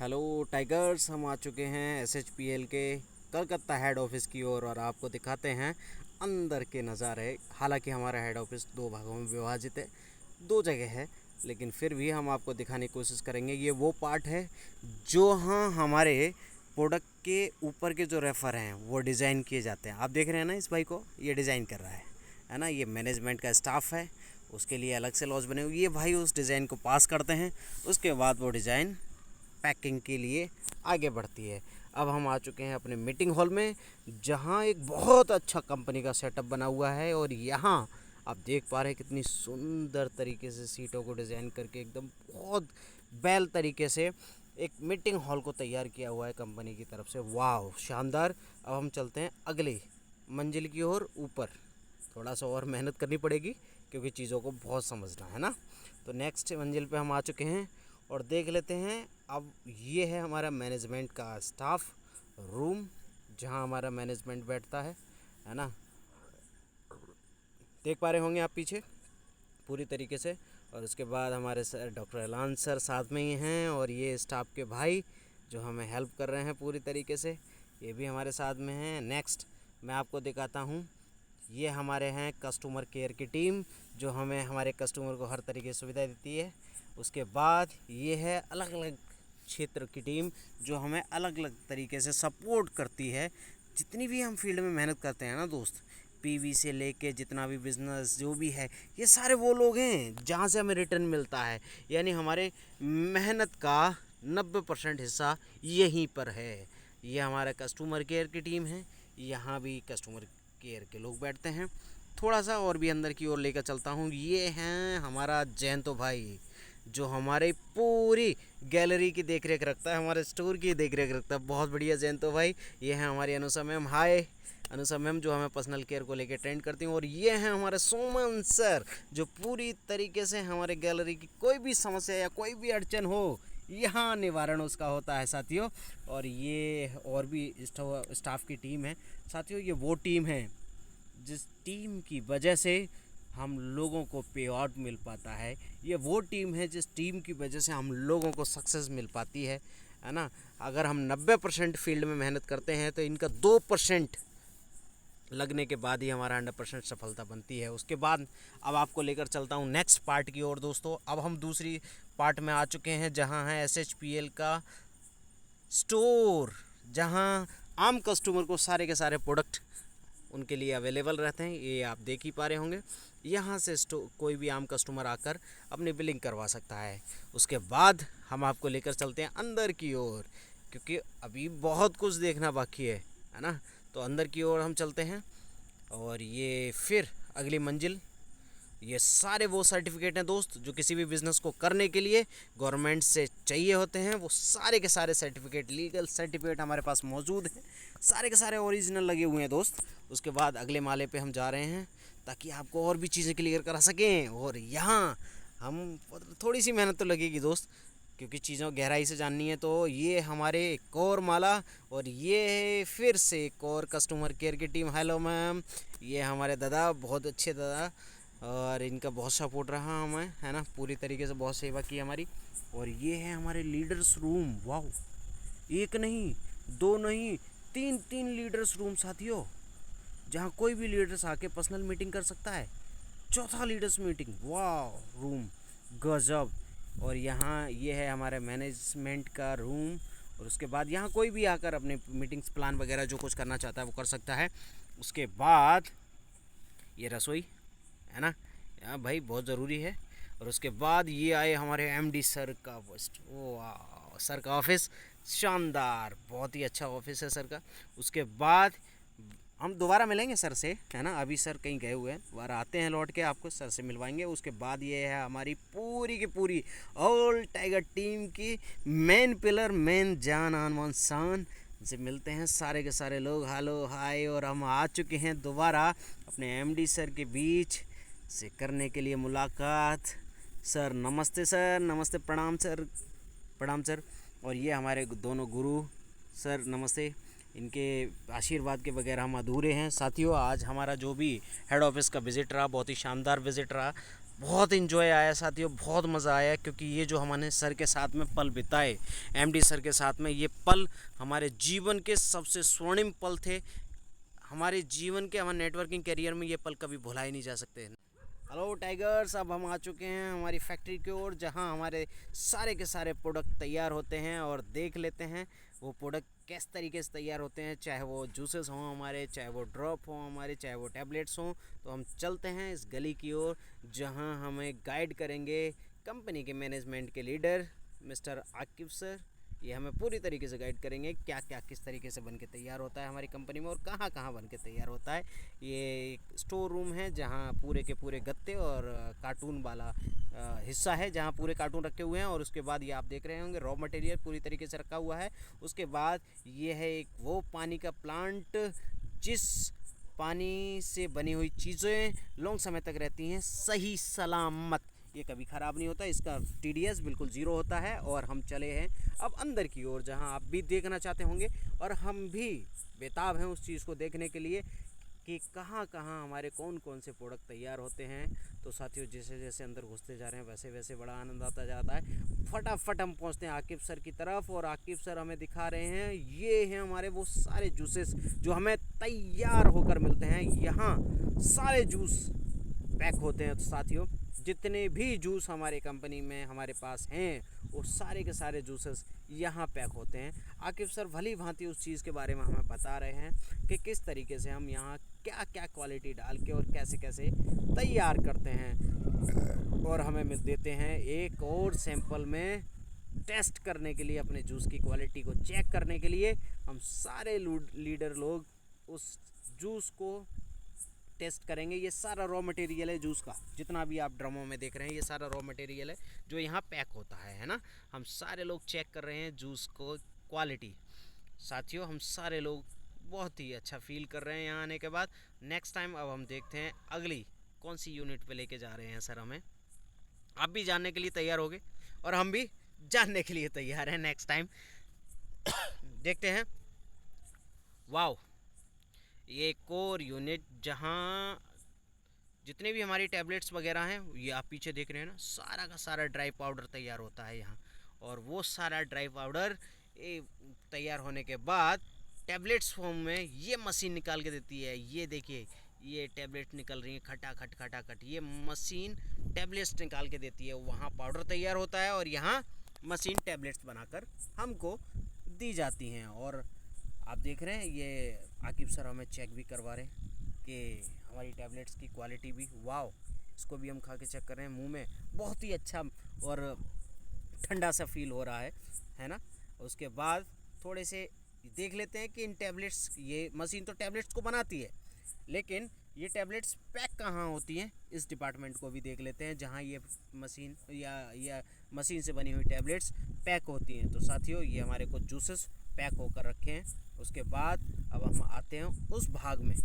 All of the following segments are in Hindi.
हेलो टाइगर्स, हम आ चुके हैं SHPL के कलकत्ता हेड ऑफिस की ओर और आपको दिखाते हैं अंदर के नज़ारे। हालांकि हमारा हेड ऑफिस दो भागों में विभाजित है, दो जगह है, लेकिन फिर भी हम आपको दिखाने की कोशिश करेंगे। ये वो पार्ट है जो हमारे प्रोडक्ट के ऊपर के जो रेफर हैं वो डिज़ाइन किए जाते हैं। आप देख रहे हैं ना, इस भाई को ये डिज़ाइन कर रहा है ना। ये मैनेजमेंट का स्टाफ है, उसके लिए अलग से लॉज बने हुए। ये भाई उस डिज़ाइन को पास करते हैं, उसके बाद वो डिज़ाइन पैकिंग के लिए आगे बढ़ती है। अब हम आ चुके हैं अपने मीटिंग हॉल में, जहां एक बहुत अच्छा कंपनी का सेटअप बना हुआ है। और यहां आप देख पा रहे हैं कितनी सुंदर तरीके से सीटों को डिज़ाइन करके एकदम बहुत बैल तरीके से एक मीटिंग हॉल को तैयार किया हुआ है कंपनी की तरफ से। वाह, शानदार। अब हम चलते हैं अगली मंजिल की ओर ऊपर। थोड़ा सा और मेहनत करनी पड़ेगी क्योंकि चीज़ों को बहुत समझना है ना। तो नेक्स्ट मंजिल पे हम आ चुके हैं और देख लेते हैं। अब ये है हमारा मैनेजमेंट का स्टाफ रूम, जहां हमारा मैनेजमेंट बैठता है ना। देख पा रहे होंगे आप पीछे पूरी तरीके से। और उसके बाद हमारे सर डॉक्टर एलान सर साथ में ही हैं, और ये स्टाफ के भाई जो हमें हेल्प कर रहे हैं पूरी तरीके से, ये भी हमारे साथ में हैं। नेक्स्ट मैं आपको दिखाता हूँ, ये हमारे हैं कस्टमर केयर की टीम, जो हमें हमारे कस्टमर को हर तरीके की सुविधा देती है। उसके बाद ये है अलग अलग क्षेत्र की टीम, जो हमें अलग अलग तरीके से सपोर्ट करती है। जितनी भी हम फील्ड में मेहनत करते हैं ना दोस्त, PV से लेके जितना भी बिजनेस जो भी है, ये सारे वो लोग हैं जहाँ से हमें रिटर्न मिलता है। यानी हमारे मेहनत का 90% हिस्सा यहीं पर है। ये हमारा कस्टमर केयर की टीम है, यहाँ भी कस्टमर केयर के लोग बैठते हैं। थोड़ा सा और भी अंदर की ओर लेकर चलता हूँ। ये हैं हमारा जयंतो भाई, जो हमारे पूरी गैलरी की देख रेख रखता है, हमारे स्टोर की देख रेख रखता है। बहुत बढ़िया जयंतो भाई। ये है हमारी अनुषा मैम। हाय अनुषा मैम, जो हमें पर्सनल केयर को लेकर ट्रेंड करती हैं। और ये हैं हमारे सुमन सर, जो पूरी तरीके से हमारे गैलरी की कोई भी समस्या या कोई भी अड़चन हो, यहाँ निवारण उसका होता है साथियों। और ये और भी स्टाफ की टीम है साथियों। ये वो टीम है जिस टीम की वजह से हम लोगों को पे आउट मिल पाता है। ये वो टीम है जिस टीम की वजह से हम लोगों को सक्सेस मिल पाती है ना। अगर हम 90% फील्ड में मेहनत करते हैं तो इनका 2% लगने के बाद ही हमारा 100% सफलता बनती है। उसके बाद अब आपको लेकर चलता हूँ नेक्स्ट पार्ट की ओर दोस्तों। अब हम दूसरी पार्ट में आ चुके हैं, जहाँ है SHPL का स्टोर, जहाँ आम कस्टमर को सारे के सारे प्रोडक्ट उनके लिए अवेलेबल रहते हैं। ये आप देख ही पा रहे होंगे। यहाँ से कोई भी आम कस्टमर आकर अपनी बिलिंग करवा सकता है। उसके बाद हम आपको लेकर चलते हैं अंदर की ओर, क्योंकि अभी बहुत कुछ देखना बाकी है ना। तो अंदर की ओर हम चलते हैं। और ये फिर अगली मंजिल, ये सारे वो सर्टिफिकेट हैं दोस्त जो किसी भी बिज़नेस को करने के लिए गवर्नमेंट से चाहिए होते हैं। वो सारे के सारे सर्टिफिकेट, लीगल सर्टिफिकेट हमारे पास मौजूद हैं। सारे के सारे ओरिजिनल लगे हुए हैं दोस्त। उसके बाद अगले माले पे हम जा रहे हैं ताकि आपको और भी चीज़ें क्लियर करा सकें। और यहाँ हम थोड़ी सी मेहनत तो लगेगी दोस्त, क्योंकि चीज़ों गहराई से जाननी है। तो ये हमारे एक और माला, और ये फिर से एक और कस्टमर केयर की टीम। हेलो मैम, ये हमारे दादा, बहुत अच्छे दादा, और इनका बहुत सपोर्ट रहा हमें, है ना। पूरी तरीके से बहुत सेवा की हमारी। और ये है हमारे लीडर्स रूम। वाह, एक नहीं, दो नहीं, तीन तीन लीडर्स रूम साथियों, जहाँ कोई भी लीडर्स आके पर्सनल मीटिंग कर सकता है। चौथा लीडर्स मीटिंग, वाह रूम, गजब। और यहाँ ये है हमारे मैनेजमेंट का रूम। और उसके बाद यहाँ कोई भी आकर अपने मीटिंग्स प्लान वगैरह जो कुछ करना चाहता है वो कर सकता है। उसके बाद ये रसोई है ना, यहाँ भाई बहुत ज़रूरी है। और उसके बाद ये आए हमारे MD सर का पोस्ट। वाह, सर का ऑफिस शानदार, बहुत ही अच्छा ऑफिस है सर का। उसके बाद हम दोबारा मिलेंगे सर से, है ना। अभी सर कहीं गए हुए हैं, दोबारा आते हैं लौट के, आपको सर से मिलवाएंगे। उसके बाद ये है हमारी पूरी की पूरी ऑल टाइगर टीम की मेन पिलर, मेन जान आन शान से मिलते हैं सारे के सारे लोग। हेलो हाय, और हम आ चुके हैं दोबारा अपने MD सर के बीच से करने के लिए मुलाकात। सर नमस्ते, सर नमस्ते, प्रणाम सर, प्रणाम सर। और ये हमारे दोनों गुरु सर, नमस्ते। इनके आशीर्वाद के बगैर हम अधूरे हैं साथियों। आज हमारा जो भी हेड ऑफिस का विज़िट रहा, बहुत ही शानदार विज़िट रहा। बहुत इन्जॉय आया साथियों, बहुत मज़ा आया, क्योंकि ये जो हमने सर के साथ में पल बिताए, एमडी सर के साथ में, ये पल हमारे जीवन के सबसे स्वर्णिम पल थे। हमारे जीवन के, हमारे नेटवर्किंग करियर में ये पल कभी भुला ही नहीं जा सकते। हेलो टाइगर्स, अब हम आ चुके हैं हमारी फैक्ट्री की ओर, जहां हमारे सारे के सारे प्रोडक्ट तैयार होते हैं, और देख लेते हैं वो प्रोडक्ट किस तरीके से तैयार होते हैं। चाहे वो जूसेस हों हमारे, चाहे वो ड्रॉप हों हमारे, चाहे वो टैबलेट्स हों। तो हम चलते हैं इस गली की ओर, जहां हमें गाइड करेंगे कंपनी के मैनेजमेंट के लीडर मिस्टर आकिब सर। ये हमें पूरी तरीके से गाइड करेंगे क्या क्या किस तरीके से बन के तैयार होता है हमारी कंपनी में, और कहाँ कहाँ बन के तैयार होता है। ये एक स्टोर रूम है जहाँ पूरे के पूरे गत्ते और कार्टून वाला हिस्सा है, जहाँ पूरे कार्टून रखे हुए हैं। और उसके बाद ये आप देख रहे होंगे रॉ मटेरियल पूरी तरीके से रखा हुआ है। उसके बाद ये है एक वो पानी का प्लांट, जिस पानी से बनी हुई चीज़ें लॉन्ग समय तक रहती हैं सही सलामत, ये कभी ख़राब नहीं होता, इसका टीडीएस बिल्कुल ज़ीरो होता है। और हम चले हैं अब अंदर की ओर, जहां आप भी देखना चाहते होंगे और हम भी बेताब हैं उस चीज़ को देखने के लिए कि कहाँ कहाँ हमारे कौन कौन से प्रोडक्ट तैयार होते हैं। तो साथियों, जैसे जैसे अंदर घुसते जा रहे हैं वैसे वैसे बड़ा आनंद आता जाता है। फटाफट हम पहुँचते हैं आकिब सर की तरफ, और आकिब सर हमें दिखा रहे हैं ये हैं हमारे वो सारे जूसेस जो हमें तैयार होकर मिलते हैं। यहाँ सारे जूस पैक होते हैं। तो साथियों, जितने भी जूस हमारे कंपनी में हमारे पास हैं वो सारे के सारे जूसेस यहाँ पैक होते हैं। आकिब सर भली भांति उस चीज़ के बारे में हमें बता रहे हैं कि किस तरीके से हम यहाँ क्या क्या क्वालिटी डाल के और कैसे कैसे तैयार करते हैं, और हमें मिल देते हैं एक और सैंपल में टेस्ट करने के लिए, अपने जूस की क्वालिटी को चेक करने के लिए। हम सारे लीडर लोग उस जूस को टेस्ट करेंगे। ये सारा रॉ मटेरियल है जूस का, जितना भी आप ड्रमों में देख रहे हैं ये सारा रॉ मटेरियल है जो यहाँ पैक होता है ना। हम सारे लोग चेक कर रहे हैं जूस को क्वालिटी। साथियों, हम सारे लोग बहुत ही अच्छा फील कर रहे हैं यहाँ आने के बाद। नेक्स्ट टाइम अब हम देखते हैं अगली कौन सी यूनिट पे लेके जा रहे हैं सर हमें। आप भी जानने के लिए तैयार हो गए और हम भी जानने के लिए तैयार हैं। नेक्स्ट टाइम देखते हैं। वाओ, ये एक और यूनिट जहाँ जितने भी हमारी टैबलेट्स वगैरह हैं, ये आप पीछे देख रहे हैं ना, सारा का सारा ड्राई पाउडर तैयार होता है यहाँ। और वो सारा ड्राई पाउडर तैयार होने के बाद टैबलेट्स फॉर्म में ये मशीन निकाल के देती है। ये देखिए, ये टैबलेट निकल रही है खटाखट खटाखट, ये मशीन टैबलेट्स निकाल के देती है। वहाँ पाउडर तैयार होता है और यहाँ मशीन टैबलेट्स बनाकर हमको दी जाती हैं। और आप देख रहे हैं ये आकिब सर हमें चेक भी करवा रहे हैं कि हमारी टैबलेट्स की क्वालिटी भी, वाओ, इसको भी हम खा के चेक कर रहे हैं। मुंह में बहुत ही अच्छा और ठंडा सा फील हो रहा है ना। उसके बाद थोड़े से देख लेते हैं कि इन टैबलेट्स, ये मशीन तो टैबलेट्स को बनाती है, लेकिन ये टैबलेट्स पैक कहाँ होती हैं, इस डिपार्टमेंट को भी देख लेते हैं जहाँ ये मशीन या मशीन से बनी हुई टैबलेट्स पैक होती हैं। तो साथियों, ये हमारे कुछ जूसेस पैक होकर रखे हैं। उसके बाद अब हम आते हैं उस भाग में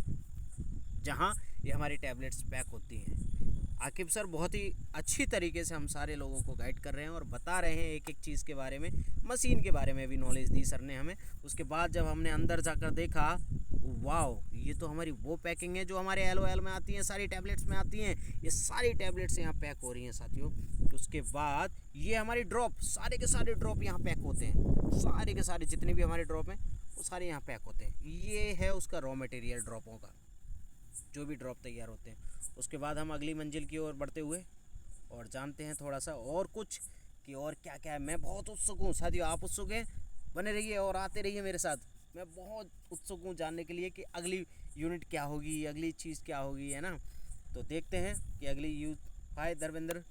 जहाँ ये हमारी टैबलेट्स पैक होती हैं। आकिब सर बहुत ही अच्छी तरीके से हम सारे लोगों को गाइड कर रहे हैं और बता रहे हैं एक एक चीज़ के बारे में। मशीन के बारे में भी नॉलेज दी सर ने हमें। उसके बाद जब हमने अंदर जाकर देखा, वाओ, ये तो हमारी वो पैकिंग है जो हमारे LOL में आती हैं, सारी टैबलेट्स में आती हैं। ये सारी टैबलेट्स यहाँ पैक हो रही हैं साथियों। उसके बाद ये हमारी ड्रॉप, सारे के सारे ड्रॉप यहाँ पैक होते हैं। सारे के सारे जितने भी हमारे ड्रॉप हैं वो सारे यहाँ पैक होते हैं। ये है उसका रॉ मटेरियल ड्रॉपों का, जो भी ड्रॉप तैयार होते हैं। उसके बाद हम अगली मंजिल की ओर बढ़ते हुए और जानते हैं थोड़ा सा और कुछ कि और क्या क्या है। मैं बहुत उत्सुक हूँ साथियों, आप उत्सुक हैं? बने रहिए और आते रहिए मेरे साथ। मैं बहुत उत्सुक हूँ जानने के लिए कि अगली यूनिट क्या होगी, अगली चीज़ क्या होगी, है ना। तो देखते हैं कि अगली हाय धर्मेंद्र,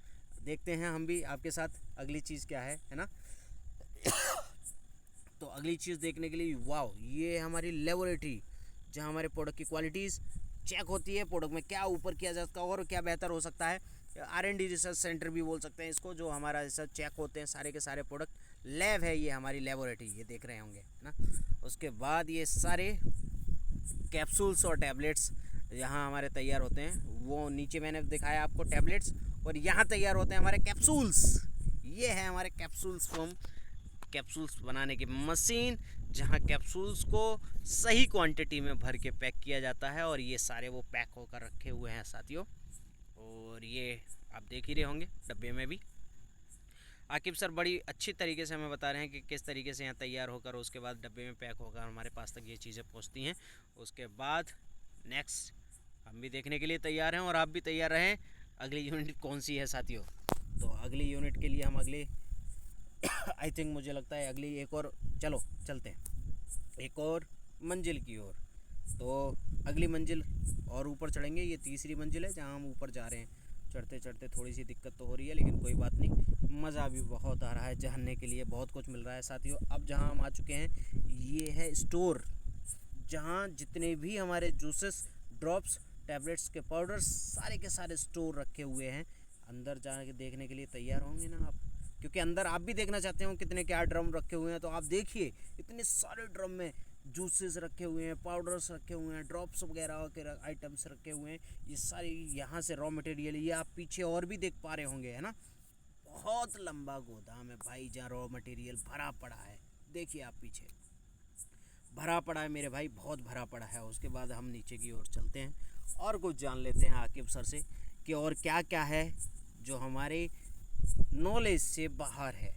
देखते हैं हम भी आपके साथ अगली चीज़ क्या है ना। तो अगली चीज़ देखने के लिए, वाओ, ये हमारी लेबोरेटरी जहाँ हमारे प्रोडक्ट की क्वालिटीज़ चेक होती है, प्रोडक्ट में क्या ऊपर किया जा सकता है और क्या बेहतर हो सकता है। R&D रिसर्च सेंटर भी बोल सकते हैं इसको, जो हमारा रिसर्च चेक होते हैं सारे के सारे प्रोडक्ट। लैब है ये हमारी लेबोरेटरी, ये देख रहे होंगे ना। उसके बाद ये सारे कैप्सूल्स और टैबलेट्स यहाँ हमारे तैयार होते हैं। वो नीचे मैंने दिखाया आपको टैबलेट्स, और यहाँ तैयार होते हैं हमारे कैप्सूल्स। ये है हमारे कैप्सूल्स फॉर्म, कैप्सूल्स बनाने की मशीन, जहाँ कैप्सूल्स को सही क्वांटिटी में भर के पैक किया जाता है। और ये सारे वो पैक होकर रखे हुए हैं साथियों। और ये आप देख ही रहे होंगे डब्बे में भी। आकिब सर बड़ी अच्छी तरीके से हमें बता रहे हैं कि किस तरीके से यहाँ तैयार होकर उसके बाद डब्बे में पैक होकर हमारे पास तक ये चीज़ें पहुँचती हैं। उसके बाद नेक्स्ट हम भी देखने के लिए तैयार हैं और आप भी तैयार रहें। अगली यूनिट कौन सी है साथियों? तो अगली यूनिट के लिए हम अगले आई थिंक मुझे लगता है अगली एक और, चलो चलते हैं एक और मंजिल की ओर। तो अगली मंजिल और ऊपर चढ़ेंगे, ये तीसरी मंजिल है जहाँ हम ऊपर जा रहे हैं। चढ़ते चढ़ते थोड़ी सी दिक्कत तो हो रही है, लेकिन कोई बात नहीं, मज़ा भी बहुत आ रहा है, जानने के लिए बहुत कुछ मिल रहा है साथियों। अब जहाँ हम आ चुके हैं ये है स्टोर, जहाँ जितने भी हमारे जूसेस, ड्रॉप्स, टैबलेट्स के पाउडर्स सारे के सारे स्टोर रखे हुए हैं। अंदर जाके देखने के लिए तैयार होंगे ना आप? क्योंकि अंदर आप भी देखना चाहते हो कितने क्या ड्रम रखे हुए हैं, तो आप देखिए इतने सारे ड्रम में जूसेस रखे हुए हैं, पाउडर्स रखे हुए हैं, ड्रॉप्स वगैरह के आइटम्स रखे हुए हैं। ये सारी यहाँ से रॉ मटेरियल, ये आप पीछे और भी देख पा रहे होंगे, है ना? बहुत लंबा गोदाम है भाई जहाँ रॉ मटेरियल भरा पड़ा है। देखिए आप पीछे भरा पड़ा है मेरे भाई, बहुत भरा पड़ा है। उसके बाद हम नीचे की ओर चलते हैं और कुछ जान लेते हैं आकिब सर से कि और क्या क्या है जो हमारे नॉलेज से बाहर है।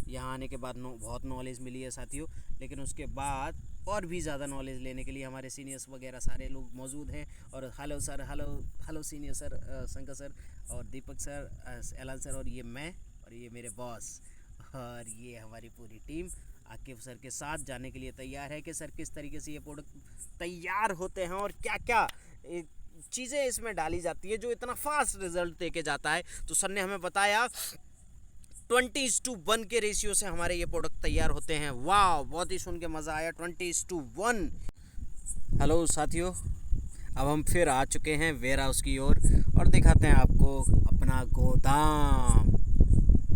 यहाँ आने के बाद बहुत नॉलेज मिली है साथियों, लेकिन उसके बाद और भी ज़्यादा नॉलेज लेने के लिए हमारे सीनियर्स वगैरह सारे लोग मौजूद हैं। और hello sir, hello senior sir, Shankar sir और दीपक सर, एलान सर, और ये मैं और ये मेरे बॉस और ये हमारी पूरी टीम आकिब सर के साथ जाने के लिए तैयार है कि सर किस तरीके से ये प्रोडक्ट तैयार होते हैं और क्या क्या चीज़ें इसमें डाली जाती है जो इतना फास्ट रिजल्ट दे के जाता है। तो सर ने हमें बताया 20:1 के रेशियो से हमारे ये प्रोडक्ट तैयार होते हैं। वाह, बहुत ही सुन के मज़ा आया, 20:1। हेलो साथियों, अब हम फिर आ चुके हैं वेयर हाउस की ओर और दिखाते हैं आपको अपना गोदाम।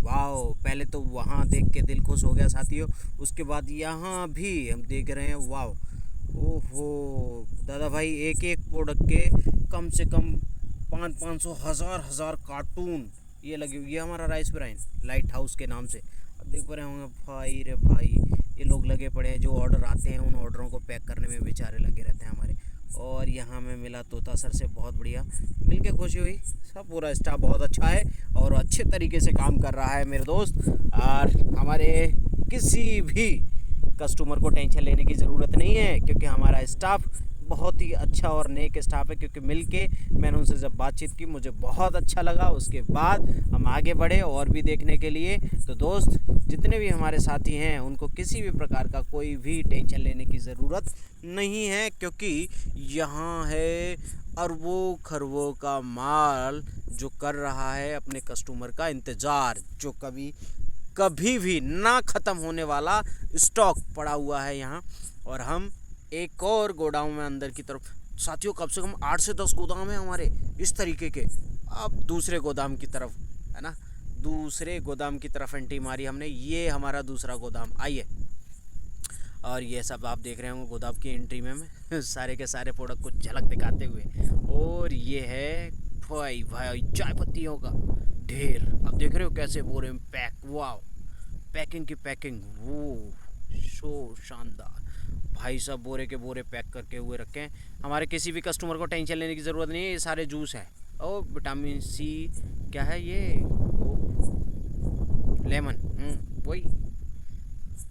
वाह, पहले तो वहाँ देख के दिल खुश हो गया साथियों, उसके बाद यहाँ भी हम देख रहे हैं। वाह, ओहो दादा भाई, एक एक प्रोडक्ट के कम से कम 500 हज़ार कार्टून ये लगे हुए। ये हमारा राइस ब्राइन लाइट हाउस के नाम से, अब देख पा रहे होंगे भाई रे भाई, ये लोग लगे पड़े हैं, जो ऑर्डर आते हैं उन ऑर्डरों को पैक करने में बेचारे लगे रहते हैं हमारे। और यहाँ में मिला तोता सर से, बहुत बढ़िया, मिलके खुशी हुई। सब पूरा स्टाफ बहुत अच्छा है और अच्छे तरीके से काम कर रहा है मेरे दोस्त। और हमारे किसी भी कस्टमर को टेंशन लेने की ज़रूरत नहीं है, क्योंकि हमारा स्टाफ बहुत ही अच्छा और नेक स्टाफ है। क्योंकि मिलके मैंने उनसे जब बातचीत की मुझे बहुत अच्छा लगा। उसके बाद हम आगे बढ़े और भी देखने के लिए। तो दोस्त, जितने भी हमारे साथी हैं उनको किसी भी प्रकार का कोई भी टेंशन लेने की ज़रूरत नहीं है, क्योंकि यहाँ है अरबों खरबों का माल जो कर रहा है अपने कस्टमर का इंतज़ार, जो कभी भी ना ख़त्म होने वाला स्टॉक पड़ा हुआ है यहाँ। और हम एक और गोदाम में अंदर की तरफ साथियों, कम से कम 8 से 10 गोदाम है हमारे इस तरीके के। अब दूसरे गोदाम की तरफ, है ना, दूसरे गोदाम की तरफ एंट्री मारी हमने। ये हमारा दूसरा गोदाम, आइए। और ये सब आप देख रहे होंगे गोदाम की एंट्री में सारे के सारे प्रोडक्ट को झलक दिखाते हुए। और ये है भाई चाय पत्तियों का ढेर, अब देख रहे हो कैसे बोरे में पैक। वाह, पैकिंग की पैकिंग, वो शो शानदार भाई साहब, बोरे के बोरे पैक करके हुए रखे हैं। हमारे किसी भी कस्टमर को टेंशन लेने की ज़रूरत नहीं है। ये सारे जूस हैं, ओ विटामिन सी, क्या है ये, लेमन, वही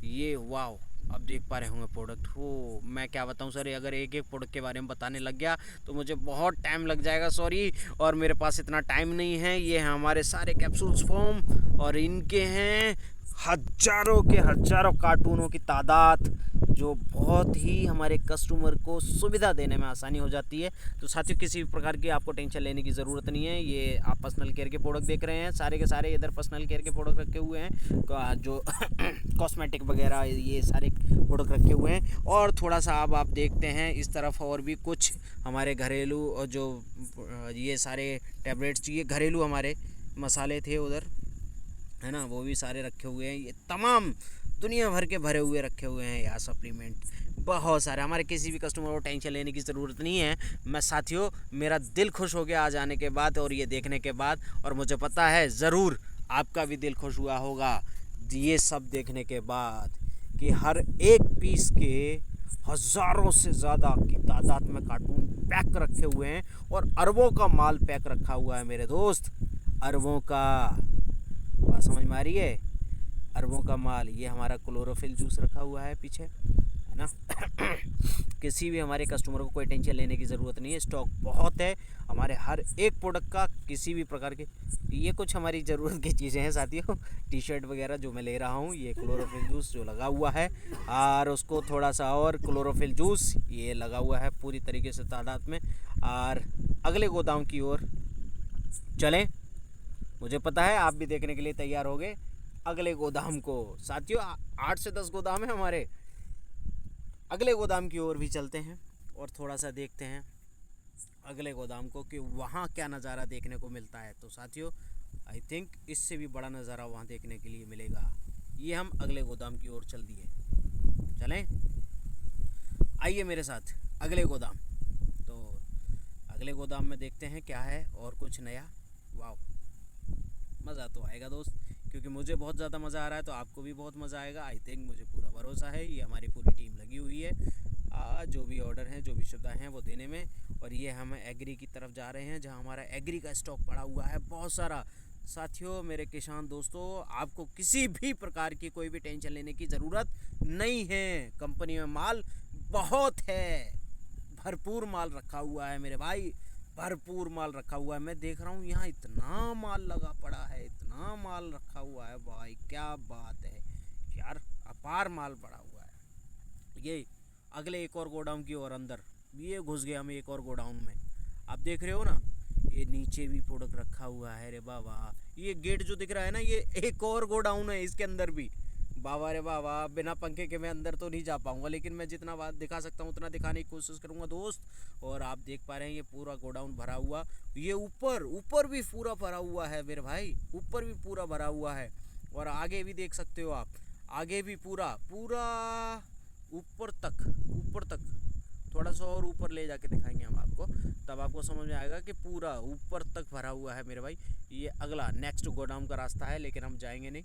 ये। वाह, अब देख पा रहे होंगे प्रोडक्ट। हो, मैं क्या बताऊं सर, अगर एक एक प्रोडक्ट के बारे में बताने लग गया तो मुझे बहुत टाइम लग जाएगा, सॉरी, और मेरे पास इतना टाइम नहीं है। ये हैं हमारे सारे कैप्सूल्स फॉर्म और इनके हैं हजारों के हजारों कार्टूनों की तादाद, जो बहुत ही हमारे कस्टमर को सुविधा देने में आसानी हो जाती है। तो साथियों, किसी भी प्रकार की आपको टेंशन लेने की ज़रूरत नहीं है। ये आप पर्सनल केयर के प्रोडक्ट देख रहे हैं, सारे के सारे इधर पर्सनल केयर के प्रोडक्ट रखे हुए हैं, जो कॉस्मेटिक वगैरह ये सारे प्रोडक्ट रखे हुए हैं। और थोड़ा सा अब आप देखते हैं इस तरफ, और भी कुछ हमारे घरेलू जो ये सारे टैबलेट्स, ये घरेलू हमारे मसाले थे उधर, है ना, वो भी सारे रखे हुए हैं। ये तमाम दुनिया भर के भरे हुए रखे हुए हैं यार सप्लीमेंट, बहुत सारे। हमारे किसी भी कस्टमर को टेंशन लेने की ज़रूरत नहीं है। मैं साथियों, मेरा दिल खुश हो गया आज आने के बाद और ये देखने के बाद, और मुझे पता है ज़रूर आपका भी दिल खुश हुआ होगा ये सब देखने के बाद, कि हर एक पीस के हज़ारों से ज़्यादा की तादाद में कार्टून पैक रखे हुए हैं और अरबों का माल पैक रखा हुआ है मेरे दोस्त। अरबों का, बात समझ में आ रही है, अरबों का माल। ये हमारा क्लोरोफिल जूस रखा हुआ है पीछे, है ना। किसी भी हमारे कस्टमर को कोई टेंशन लेने की ज़रूरत नहीं है, स्टॉक बहुत है हमारे हर एक प्रोडक्ट का, किसी भी प्रकार के। ये कुछ हमारी ज़रूरत की चीज़ें हैं साथियों, टी शर्ट वगैरह जो मैं ले रहा हूँ, ये क्लोरोफिल जूस जो लगा हुआ है, और उसको थोड़ा सा और क्लोरोफिल जूस ये लगा हुआ है पूरी तरीके से तादाद में। और अगले गोदाम की ओर चलें, मुझे पता है आप भी देखने के लिए तैयार हो गए अगले गोदाम को। साथियों 8 से 10 गोदाम है हमारे, अगले गोदाम की ओर भी चलते हैं और थोड़ा सा देखते हैं अगले गोदाम को कि वहाँ क्या नज़ारा देखने को मिलता है। तो साथियों आई थिंक इससे भी बड़ा नज़ारा वहाँ देखने के लिए मिलेगा। ये हम अगले गोदाम की ओर चल दिए, चलें, आइए मेरे साथ अगले गोदाम। तो अगले गोदाम में देखते हैं क्या है और कुछ नया। वाह, मज़ा तो आएगा दोस्त, क्योंकि मुझे बहुत ज़्यादा मज़ा आ रहा है, तो आपको भी बहुत मज़ा आएगा आई थिंक, मुझे पूरा भरोसा है। ये हमारी पूरी टीम लगी हुई है जो भी ऑर्डर हैं, जो भी सुविधाएँ हैं वो देने में। और ये हम एग्री की तरफ जा रहे हैं, जहाँ हमारा एग्री का स्टॉक पड़ा हुआ है बहुत सारा। साथियों मेरे किसान दोस्तों, आपको किसी भी प्रकार की कोई भी टेंशन लेने की ज़रूरत नहीं है। कंपनी में माल बहुत है, भरपूर माल रखा हुआ है मेरे भाई, भरपूर माल रखा हुआ है। मैं देख रहा हूँ यहाँ इतना माल लगा पड़ा है, इतना माल रखा हुआ है भाई, क्या बात है यार, अपार माल पड़ा हुआ है। ये अगले एक और गोडाउन की ओर अंदर ये घुस गए हम एक और गोडाउन में, आप देख रहे हो ना, ये नीचे भी प्रोडक्ट रखा हुआ है रे बाबा। ये गेट जो दिख रहा है ना, ये एक और गोडाउन है, इसके अंदर भी बाबा रे बाबा, बिना पंखे के मैं अंदर तो नहीं जा पाऊंगा, लेकिन मैं जितना बात दिखा सकता हूँ उतना दिखाने की कोशिश करूंगा दोस्त। और आप देख पा रहे हैं ये पूरा गोडाउन भरा हुआ, ये ऊपर ऊपर भी पूरा भरा हुआ है मेरे भाई, ऊपर भी पूरा भरा हुआ है। और आगे भी देख सकते हो आप, आगे भी पूरा पूरा ऊपर तक, ऊपर तक, थोड़ा सा और ऊपर ले जाके दिखाएंगे हम आपको, तब आपको समझ में आएगा कि पूरा ऊपर तक भरा हुआ है मेरे भाई। ये अगला नेक्स्ट गोडाउन का रास्ता है, लेकिन हम जाएंगे नहीं।